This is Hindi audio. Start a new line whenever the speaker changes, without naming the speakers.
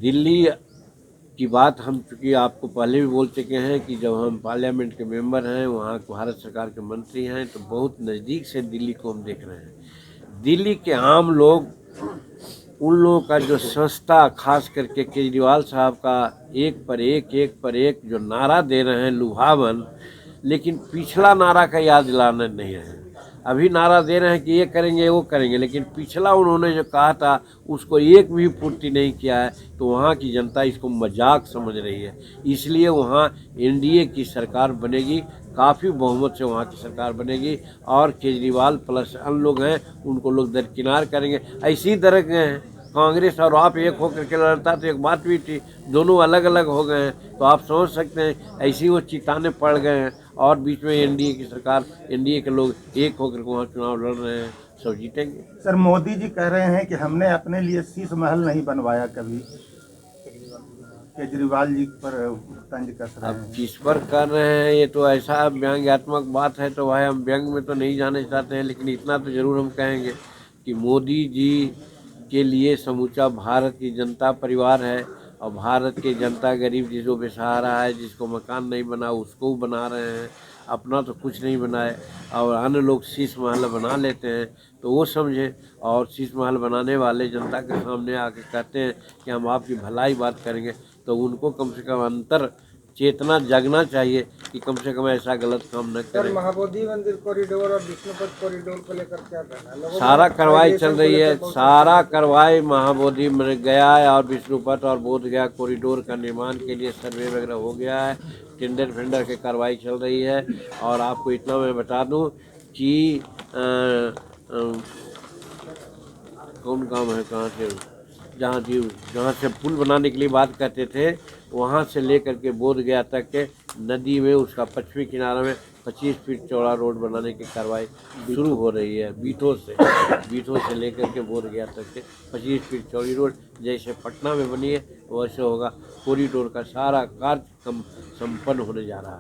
दिल्ली की बात हम चूँकि आपको पहले भी बोल चुके हैं कि जब हम पार्लियामेंट के मेंबर हैं, वहाँ भारत सरकार के मंत्री हैं, तो बहुत नज़दीक से दिल्ली को हम देख रहे हैं। दिल्ली के आम लोग, उन लोगों का जो संस्था, खास करके केजरीवाल साहब का एक पर एक जो नारा दे रहे हैं लुभावन, लेकिन पिछला नारा का याद दिलाना नहीं है। अभी नारा दे रहे हैं कि ये करेंगे वो करेंगे, लेकिन पिछला उन्होंने जो कहा था उसको एक भी पूर्ति नहीं किया है। तो वहाँ की जनता इसको मजाक समझ रही है, इसलिए वहाँ एनडीए की सरकार बनेगी, काफ़ी बहुमत से वहाँ की सरकार बनेगी, और केजरीवाल प्लस अन्य लोग हैं उनको लोग दरकिनार करेंगे। ऐसी तरह के हैं कांग्रेस और आप एक होकर के लड़ता तो एक बात भी थी, दोनों अलग अलग हो गए हैं, तो आप समझ सकते हैं ऐसे वो चिताने पड़ गए हैं, और बीच में एनडीए की सरकार, एनडीए के लोग एक होकर के वहाँ चुनाव लड़ रहे हैं, सब जीतेंगे।
सर, मोदी जी कह रहे हैं कि हमने अपने लिए शीश महल नहीं बनवाया कभी, केजरीवाल जी पर तंज कस रहे
अब
हैं।
किस पर कर रहे हैं ये तो ऐसा व्यंग्यात्मक बात है, तो भाई हम व्यंग में तो नहीं जाना चाहते हैं, लेकिन इतना तो जरूर हम कहेंगे कि मोदी जी के लिए समूचा भारत की जनता परिवार है, और भारत की जनता गरीब जिसको बेसहारा है, जिसको मकान नहीं बना उसको बना रहे हैं, अपना तो कुछ नहीं बनाए, और अन्य लोग शीश महल बना लेते हैं तो वो समझे, और शीश महल बनाने वाले जनता के सामने आके कहते हैं कि हम आपकी भलाई बात करेंगे, तो उनको कम से कम अंतर चेतना जगना चाहिए कि कम से कम ऐसा गलत काम न करें।
महाबोधि मंदिर कॉरिडोर और विष्णुपद कॉरिडोर को लेकर क्या कहना है?
सारा कार्रवाई चल रही है, सारा कार्रवाई महाबोधि गया है, और विष्णुपद और बोध गया कॉरिडोर का निर्माण के लिए सर्वे वगैरह हो गया है, टेंडर फेंडर की कार्रवाई चल रही है। और आपको इतना मैं बता दूं कि कौन काम है, कहाँ से, जहाँ से पुल बनाने के लिए बात करते थे, वहाँ से लेकर के बोध गया तक के नदी में उसका पश्चिमी किनारा में 25 फीट चौड़ा रोड बनाने की कार्रवाई शुरू हो रही है। बीठो से लेकर के बोध गया तक के 25 फीट चौड़ी रोड जैसे पटना में बनी है वैसे होगा। कॉरिडोर का सारा कार्य संपन्न होने जा रहा है।